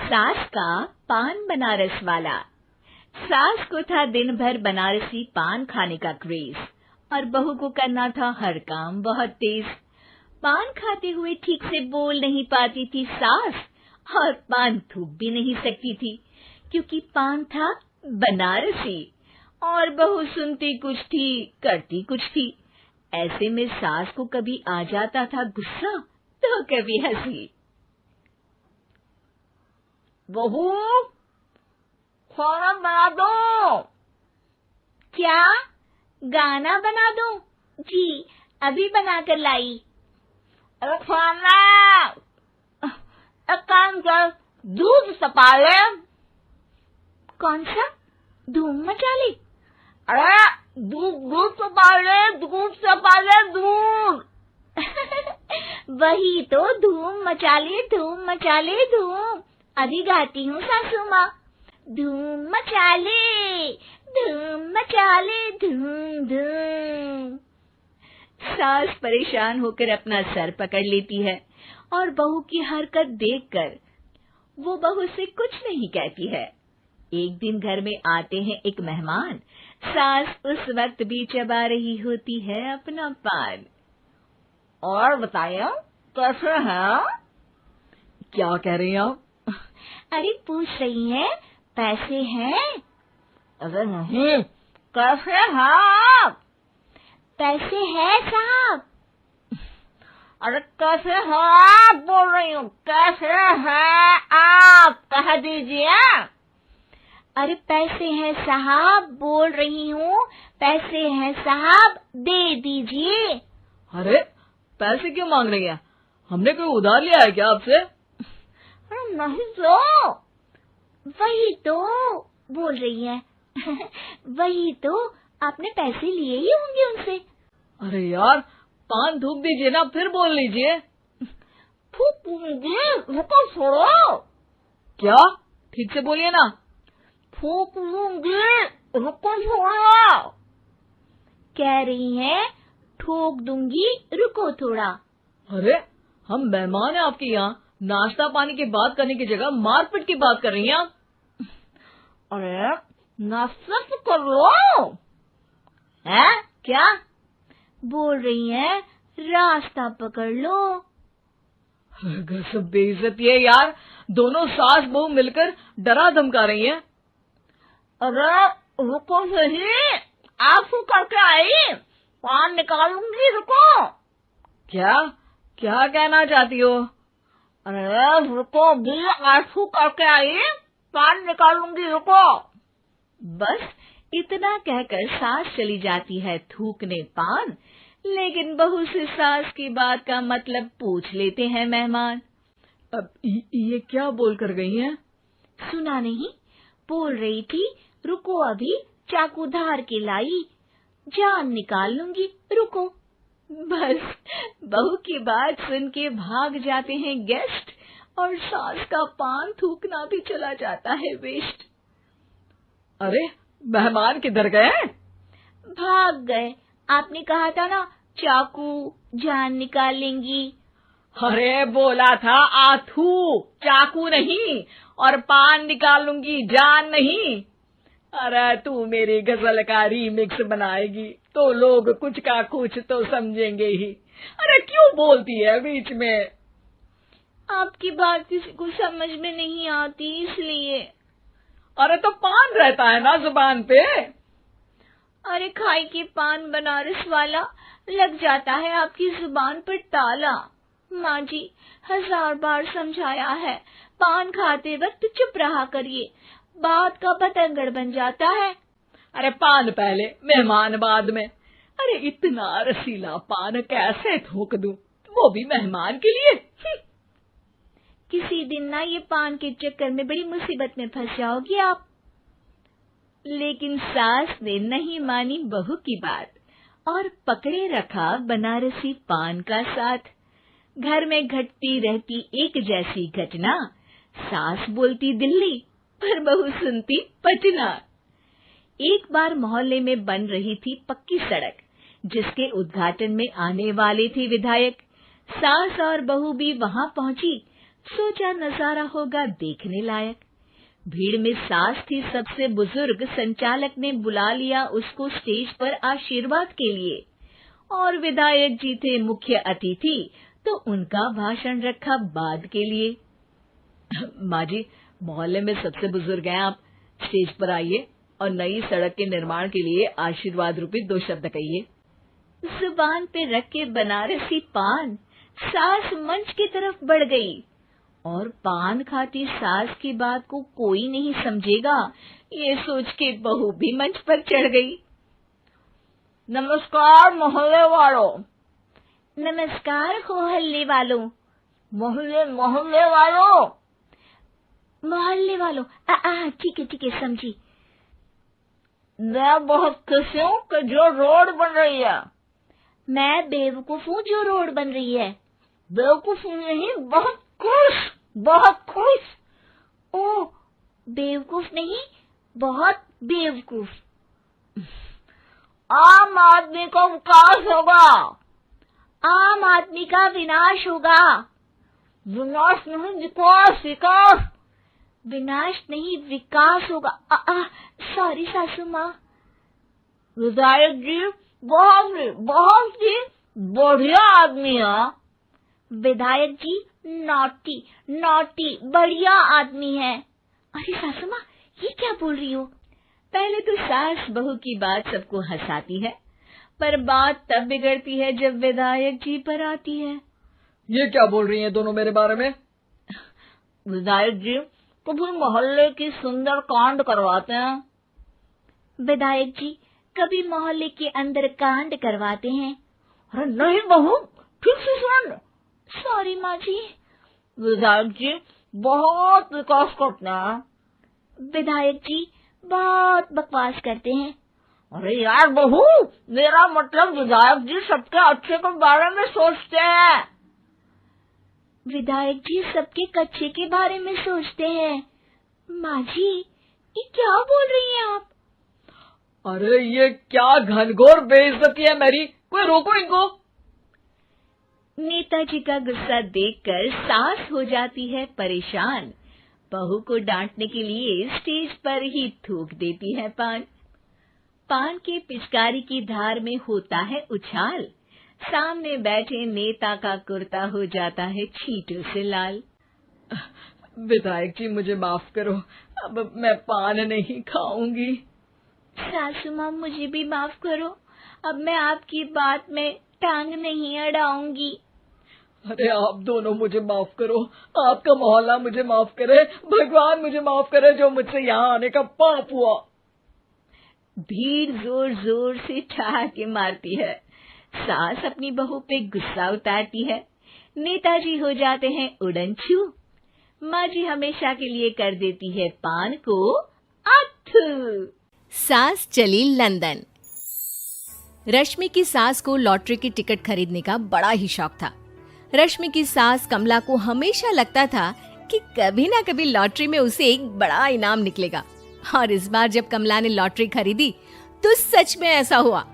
सास का पान बनारस वाला। सास को था दिन भर बनारसी पान खाने का क्रेज और बहू को करना था हर काम बहुत तेज। पान खाते हुए ठीक से बोल नहीं पाती थी सास और पान थूक भी नहीं सकती थी क्योंकि पान था बनारसी और बहू सुनती कुछ थी करती कुछ थी। ऐसे में सास को कभी आ जाता था गुस्सा तो कभी हंसी। बहू, खाना बना दो। क्या? गाना बना दो? जी, अभी बनाकर लाई। अरे खाना, एक काम कर, दूध सपा ले। कौन सा? धूम मचा ले? अरे दूध सपा ले, दूध सपा ले, दूध। वही तो, धूम मचा ले, धूम मचा ले, धूम। अभी गाती हूँ सासू माँ। धूम मचा ले, धूम मचा ले, धूम धूम। सास परेशान होकर अपना सर पकड़ लेती है और बहू की हरकत देखकर वो बहू से कुछ नहीं कहती है। एक दिन घर में आते हैं एक मेहमान। सास उस वक्त भी चबा रही होती है अपना पान। और बताइए, कैसे हैं? क्या कह रही हैं आप? अरे पूछ रही हैं, पैसे हैं? अरे नहीं, कैसे हैं आप? पैसे हैं साहब। अरे कैसे हैं आप बोल रही हूँ, कैसे हैं आप कह दीजिए। अरे पैसे हैं साहब बोल रही हूँ, पैसे हैं साहब दे दीजिए। अरे पैसे क्यों मांग रही हैं? हमने कोई उधार लिया है क्या आपसे? अरे नहीं तो। वही तो बोल रही है। वही तो, आपने पैसे लिए ही होंगे उनसे। अरे यार, पान थूक दीजिए ना, फिर बोल लीजिए। थूकूंगी, रुको छोड़ो। क्या? ठीक से बोलिए ना। थूक लूंगी, रुको छोड़ो। कह रही हैं ठोक दूंगी, रुको थोड़ा। अरे हम मेहमान हैं आपके यहाँ, नाश्ता पानी की बात करने की जगह मारपीट की बात कर रही हैं आप। अरे नाश्ता तो कर लो। है क्या? बोल रही हैं रास्ता पकड़ लो। सब बेइज्जती है यार, दोनों सास बहू मिलकर डरा धमका रही हैं। अरे रुको सही, आंसू करके आई, पान निकालूंगी, रुको। क्या क्या कहना चाहती हो? अरे रुको भी, आंसू करके आई, पान निकालूंगी, रुको। बस इतना कहकर सास चली जाती है थूकने पान, लेकिन बहू से सास की बात का मतलब पूछ लेते हैं मेहमान। अब ये क्या बोल कर गई हैं? सुना नहीं? बोल रही थी रुको अभी, चाकू धार के लाई, जान निकाल लूंगी, रुको। बस बहू की बात सुन के भाग जाते हैं गेस्ट और सास का पान थूकना भी चला जाता है वेस्ट। अरे मेहमान किधर गए? भाग गए। आपने कहा था ना चाकू जान निकाल लेंगी। अरे बोला था आथू, चाकू नहीं, और पान निकाल लूंगी, जान नहीं। अरे तू मेरी गजल का रीमिक्स बनाएगी तो लोग कुछ का कुछ तो समझेंगे ही। अरे क्यों बोलती है बीच में? आपकी बात किसी को समझ में नहीं आती इसलिए। अरे तो पान रहता है ना जुबान पे। अरे खाई के पान बनारस वाला, लग जाता है आपकी जुबान पर ताला। माँ जी 1000 बार समझाया है, पान खाते वक्त चुप रहा करिए, बात का बतंगड़ बन जाता है। अरे पान पहले, मेहमान बाद में। अरे इतना रसीला पान कैसे थूक दूं, वो भी मेहमान के लिए। किसी दिन ना ये पान के चक्कर में बड़ी मुसीबत में फंस जाओगी आप। लेकिन सास ने नहीं मानी बहू की बात और पकड़े रखा बनारसी पान का साथ। घर में घटती रहती एक जैसी घटना, सास बोलती दिल्ली पर बहू सुनती पटना। एक बार मोहल्ले में बन रही थी पक्की सड़क, जिसके उद्घाटन में आने वाले थे विधायक। सास और बहू भी वहां पहुंची। सोचा नजारा होगा देखने लायक। भीड़ में सास थी सबसे बुजुर्ग। संचालक ने बुला लिया उसको स्टेज पर आशीर्वाद के लिए, और विधायक जी थे मुख्य अतिथि, तो उनका भाषण रखा बाद के लिए। माँ जी, मोहल्ले में सबसे बुजुर्ग हैं आप, स्टेज पर आइए और नई सड़क के निर्माण के लिए आशीर्वाद रूपी 2 शब्द कहिए। जुबान पे रख के बनारसी पान सास मंच की तरफ बढ़ गई, और पान खाती सास की बात को कोई नहीं समझेगा, ये सोच के बहू भी मंच पर चढ़ गई। नमस्कार मोहल्ले वालों। नमस्कार मोहल्ले वालों। मोहल्ले मोहल्ले वालों। मोहल्ले वालों, ठीक है समझी। मैं बहुत खुश हूँ कि जो रोड बन रही है। मैं बेवकूफ हूँ जो रोड बन रही है। बेवकूफ नहीं, बहुत खुश, बहुत खुश। ओह, बेवकूफ नहीं, बहुत बेवकूफ। आम आदमी का विकास होगा। आम आदमी का विनाश होगा। विनाश नहीं, विकास, विकास। विनाश नहीं, विकास होगा। सॉरी सासू माँ। विधायक जी बहुत ही बढ़िया आदमी है। विधायक जी नॉटी नॉटी बढ़िया आदमी है। अरे सासू माँ, ये क्या बोल रही हो? पहले तो सास बहू की बात सबको हंसाती है, पर बात तब बिगड़ती है जब विधायक जी पर आती है। ये क्या बोल रही हैं दोनों मेरे बारे में? विधायक जी कभी मोहल्ले की सुंदर कांड करवाते हैं। विधायक जी कभी मोहल्ले के अंदर कांड करवाते हैं। अरे नहीं बहू, ठीक से सुन। सॉरी माँ जी। विधायक जी बहुत विकास करते हैं। विधायक जी बहुत बकवास करते हैं। अरे यार बहू, मेरा मतलब विधायक जी सबके अच्छे के बारे में सोचते हैं। विधायक जी सबके कच्चे के बारे में सोचते हैं। माँ जी, ये क्या बोल रही हैं आप? अरे ये क्या घनघोर बेइज्जती है मेरी, कोई रोको इनको। नेताजी का गुस्सा देखकर सास हो जाती है परेशान। बहू को डांटने के लिए स्टेज पर ही थूक देती है पान। पान की पिचकारी की धार में होता है उछाल। सामने बैठे नेता का कुर्ता हो जाता है छींटों से लाल। विधायक जी मुझे माफ करो, अब मैं पान नहीं खाऊंगी। सासू माँ मुझे भी माफ करो, अब मैं आपकी बात में टांग नहीं अड़ाऊंगी। अरे आप दोनों मुझे माफ करो, आपका मोहल्ला मुझे माफ करे, भगवान मुझे माफ करे जो मुझसे यहाँ आने का पाप हुआ। भीड़ जोर जोर से ठहाके मारती है। सास अपनी बहू पे गुस्सा उतारती है। नेताजी हो जाते हैं उड़नछू। माँ जी हमेशा के लिए कर देती है पान को अथू। सास चली लंदन। रश्मि की सास को लॉटरी की टिकट खरीदने का बड़ा ही शौक था। रश्मि की सास कमला को हमेशा लगता था कि कभी ना कभी लॉटरी में उसे एक बड़ा इनाम निकलेगा, और इस बार जब कमला ने लॉटरी खरीदी तो सच में ऐसा हुआ।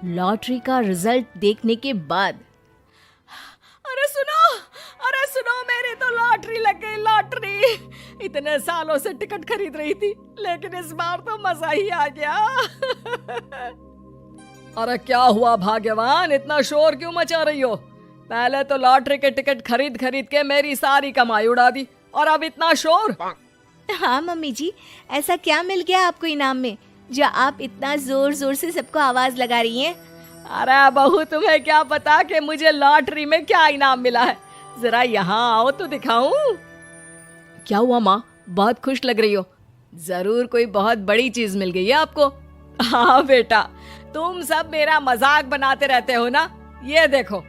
लॉटरी का रिजल्ट देखने के बाद, अरे सुनो मेरी तो लॉटरी लग गई, लॉटरी। इतने सालों से टिकट खरीद रही थी, लेकिन इस बार तो मजा ही आ गया। अरे क्या हुआ भाग्यवान, इतना शोर क्यों मचा रही हो? पहले तो लॉटरी के टिकट खरीद खरीद के मेरी सारी कमाई उड़ा दी, और अब इतना शोर। हाँ मम्मी जी, ऐसा क्या मिल गया आपको इनाम में जो आप इतना जोर जोर से सबको आवाज लगा रही हैं? अरे बहू, तुम्हें क्या पता कि मुझे लॉटरी में क्या इनाम मिला है? जरा यहाँ आओ तो दिखाऊं। क्या हुआ माँ, बहुत खुश लग रही हो? जरूर कोई बहुत बड़ी चीज मिल गई है आपको। हाँ बेटा, तुम सब मेरा मजाक बनाते रहते हो ना। ये देखो,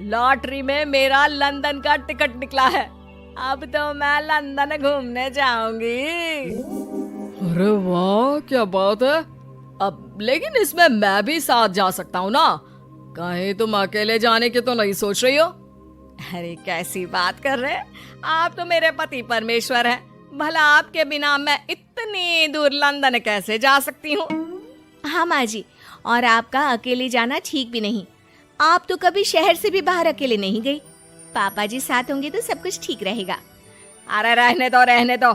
लॉटरी में मेरा लंदन का टिकट निकला है। अब तो मैं लंदन घूमने जाऊंगी। अरे वाह, क्या बात है। अब लेकिन इसमें मैं भी साथ जा सकता हूँ ना? कहीं तुम अकेले जाने की तो नहीं सोच रही हो? अरे कैसी बात कर रहे हैं, आप तो मेरे पति परमेश्वर हैं। भला आपके बिना मैं इतनी दूर लंदन कैसे जा सकती हूँ? हाँ माँ जी, और आपका अकेले जाना ठीक भी नहीं। आप तो कभी शहर से भी बाहर अकेले नहीं गई। पापा जी साथ होंगे तो सब कुछ ठीक रहेगा। अरे रहने दो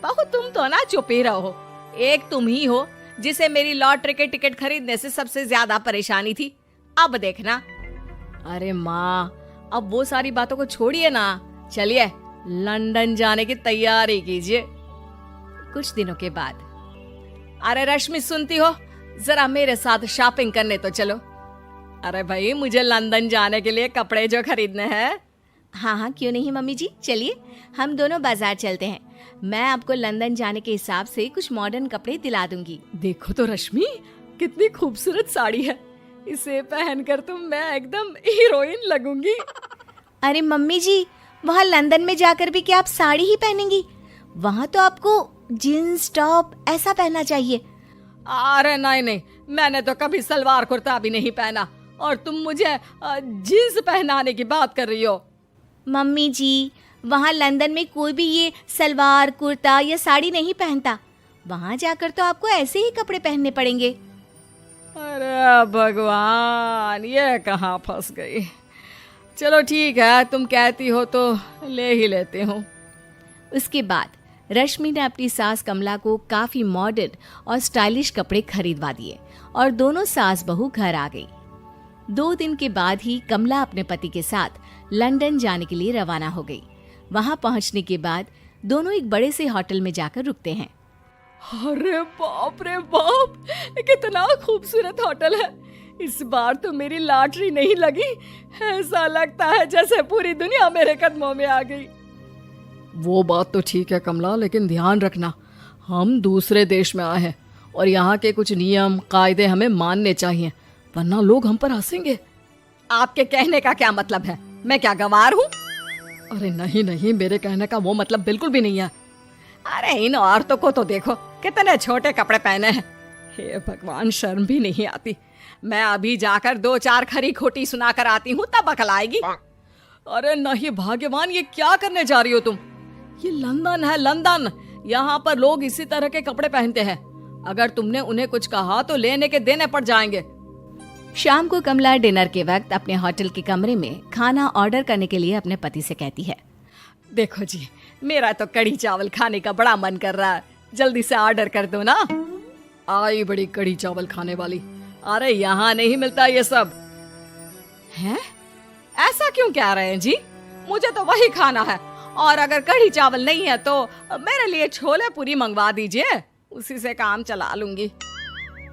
बहू, तुम तो ना चुप ही रहो। एक तुम ही हो जिसे मेरी लॉटरी के टिकट खरीदने से सबसे ज्यादा परेशानी थी। अब देखना। अरे माँ, अब वो सारी बातों को छोड़िए ना, चलिए लंदन जाने की तैयारी कीजिए। कुछ दिनों के बाद, अरे रश्मि सुनती हो, जरा मेरे साथ शॉपिंग करने तो चलो। अरे भाई, मुझे लंदन जाने के लिए कपड़े जो खरीदने हैं। हाँ हाँ, क्यों नहीं मम्मी जी, चलिए हम दोनों बाजार चलते हैं। मैं आपको लंदन जाने के हिसाब से कुछ मॉडर्न कपड़े दिला दूंगी। देखो तो रश्मि, कितनी खूबसूरत साड़ी है, इसे पहनकर तो मैं एकदम हीरोइन लगूंगी। अरे मम्मी जी, वहाँ लंदन में जाकर भी क्या आप साड़ी ही पहनेंगी? वहाँ तो आपको जीन्स टॉप ऐसा पहनना चाहिए। अरे नहीं, मैंने तो कभी सलवार कुर्ता भी नहीं पहना, और तुम मुझे जीन्स पहनाने की बात कर रही हो। मम्मी जी, वहाँ लंदन में कोई भी ये सलवार कुर्ता या साड़ी नहीं पहनता। वहाँ जाकर तो आपको ऐसे ही कपड़े पहनने पड़ेंगे। अरे भगवान, ये कहाँ फंस गई। चलो ठीक है, तुम कहती हो तो ले ही लेती हूँ। उसके बाद रश्मि ने अपनी सास कमला को काफी मॉडर्न और स्टाइलिश कपड़े खरीदवा दिए और दोनों सास बहू घर आ गई। 2 दिन के बाद ही कमला अपने पति के साथ लंदन जाने के लिए रवाना हो गई। वहां पहुंचने के बाद दोनों एक बड़े से होटल में जाकर रुकते हैं। अरे बाप रे बाप, कितना खूबसूरत होटल है। इस बार तो मेरी लॉटरी नहीं लगी। ऐसा लगता है जैसे पूरी दुनिया मेरे कदमों में आ गई। वो बात तो ठीक है कमला, लेकिन ध्यान रखना, हम दूसरे देश में आए हैं और यहाँ के कुछ नियम कायदे हमें मानने चाहिए, वरना लोग हम पर हंसेंगे। आपके कहने का क्या मतलब है? मैं क्या गवार हूँ? अरे नहीं, मेरे कहने का वो मतलब बिल्कुल भी नहीं है। अरे इन औरतों को तो देखो, कितने छोटे कपड़े पहने हैं। हे भगवान, शर्म भी नहीं आती। मैं अभी जाकर 2-4 खरी खोटी सुनाकर आती हूँ, तब अकल आएगी। अरे नहीं भाग्यवान, ये क्या करने जा रही हो तुम? ये लंदन है, लंदन। यहाँ पर लोग इसी तरह के कपड़े पहनते हैं। अगर तुमने उन्हें कुछ कहा तो लेने के देने पड़ जाएंगे। शाम को कमला डिनर के वक्त अपने होटल के कमरे में खाना ऑर्डर करने के लिए अपने पति से कहती है, देखो जी, मेरा तो कढ़ी चावल खाने का बड़ा मन कर रहा है, जल्दी से ऑर्डर कर दो ना। आई बड़ी कढ़ी चावल खाने वाली। अरे यहाँ नहीं मिलता ये सब। हैं? ऐसा क्यों कह रहे हैं जी? मुझे तो वही खाना है, और अगर कढ़ी चावल नहीं है तो मेरे लिए छोले पूरी मंगवा दीजिए, उसी से काम चला लूंगी।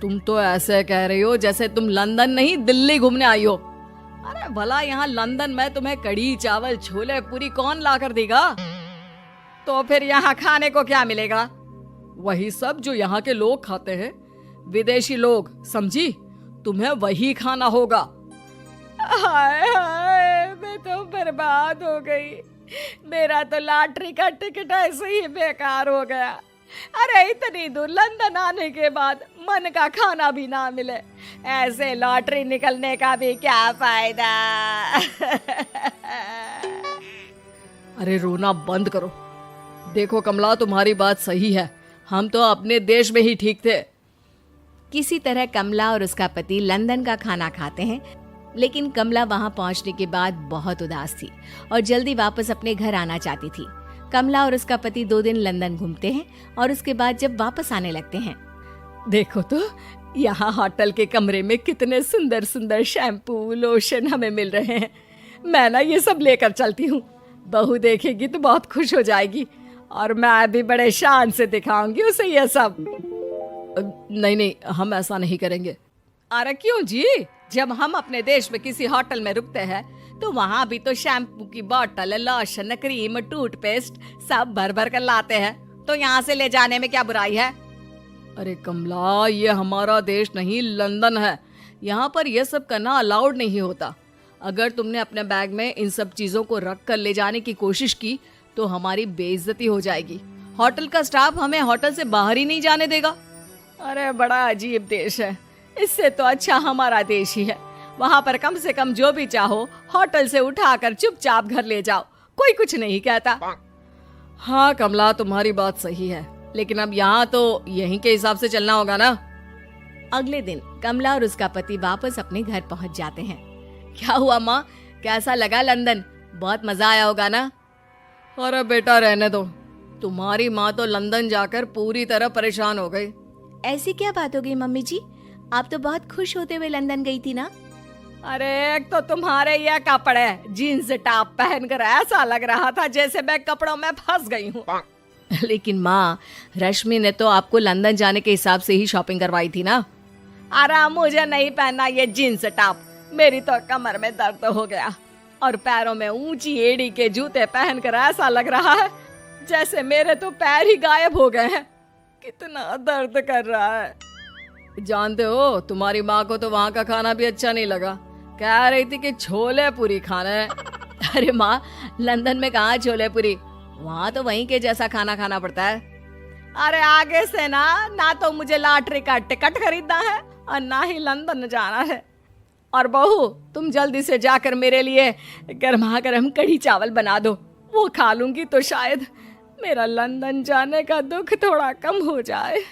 तुम तो ऐसे कह रही हो जैसे तुम लंदन नहीं दिल्ली घूमने आई हो। अरे भला यहाँ लंदन में तुम्हें कढ़ी चावल छोले पूरी कौन ला कर देगा? तो फिर यहाँ खाने को क्या मिलेगा? वही सब जो यहाँ के लोग खाते हैं, विदेशी लोग, समझी? तुम्हें वही खाना होगा। हाय हाय, मैं तो बर्बाद हो गई। मेरा तो लॉटरी का टिकट ऐसे ही बेकार हो गया। अरे इतनी दूर लंदन आने के बाद मन का खाना भी ना मिले, ऐसे लॉटरी निकलने का भी क्या फायदा। अरे रोना बंद करो। देखो कमला, तुम्हारी बात सही है, हम तो अपने देश में ही ठीक थे। किसी तरह कमला और उसका पति लंदन का खाना खाते हैं, लेकिन कमला वहां पहुंचने के बाद बहुत उदास थी और जल्दी वापस अपने घर आना चाहती थी। कमला और उसका पति 2 दिन लंदन घूमते हैं और उसके बाद जब वापस आने लगते हैं, देखो तो यहाँ होटल के कमरे में कितने सुंदर सुंदर शैम्पू लोशन हमें मिल रहे हैं। मैं ना ये सब लेकर चलती हूँ, बहू देखेगी तो बहुत खुश हो जाएगी और मैं भी बड़े शान से दिखाऊंगी उसे ये सब। नहीं, हम ऐसा नहीं करेंगे। अरे क्यों जी? जब हम अपने देश में किसी होटल में रुकते हैं तो वहाँ भी तो शैम्पू की बोतल, लोशन, क्रीम, टूथपेस्ट सब भर भर कर लाते हैं, तो यहाँ से ले जाने में क्या बुराई है? अरे कमला, ये हमारा देश नहीं, लंदन है। यहाँ पर यह सब करना अलाउड नहीं होता। अगर तुमने अपने बैग में इन सब चीजों को रख कर ले जाने की कोशिश की तो हमारी बेइज्जती हो जाएगी। होटल का स्टाफ हमें होटल से बाहर ही नहीं जाने देगा। अरे बड़ा अजीब देश है, इससे तो अच्छा हमारा देश ही है। वहाँ पर कम से कम जो भी चाहो होटल से उठाकर चुपचाप घर ले जाओ, कोई कुछ नहीं कहता। हाँ कमला, तुम्हारी बात सही है, लेकिन अब यहाँ तो यहीं के हिसाब से चलना होगा ना। अगले दिन कमला और उसका पति वापस अपने घर पहुँच जाते हैं। क्या हुआ माँ, कैसा लगा लंदन? बहुत मजा आया होगा ना? अरे बेटा रहने दो, तुम्हारी माँ तो लंदन जाकर पूरी तरह परेशान हो गई। ऐसी क्या बात हो गई मम्मी जी? आप तो बहुत खुश होते हुए लंदन गई थी ना? अरे एक तो तुम्हारे ये कपड़े जीन्स टॉप पहनकर ऐसा लग रहा था जैसे मैं कपड़ों में फंस गई हूँ। लेकिन माँ, रश्मि ने तो आपको लंदन जाने के हिसाब से ही शॉपिंग करवाई थी ना? अरे मुझे नहीं पहनना ये जीन्स टॉप, मेरी तो कमर में दर्द हो गया और पैरों में ऊंची एड़ी के जूते पहनकर ऐसा लग रहा है जैसे मेरे तो पैर ही गायब हो गए हैं। कितना दर्द कर रहा है। जानते हो, तुम्हारी माँ को तो वहाँ का खाना भी अच्छा नहीं लगा, कह रही थी कि छोले पूरी खाना है। अरे माँ, लंदन में कहाँ छोले पूरी, वहाँ तो वहीं के जैसा खाना खाना पड़ता है। अरे आगे से ना तो मुझे लॉटरी का टिकट खरीदना है और ना ही लंदन जाना है। और बहू, तुम जल्दी से जाकर मेरे लिए गर्मा गर्म कढ़ी चावल बना दो, वो खा लूंगी तो शायद मेरा लंदन जाने का दुख थोड़ा कम हो जाए।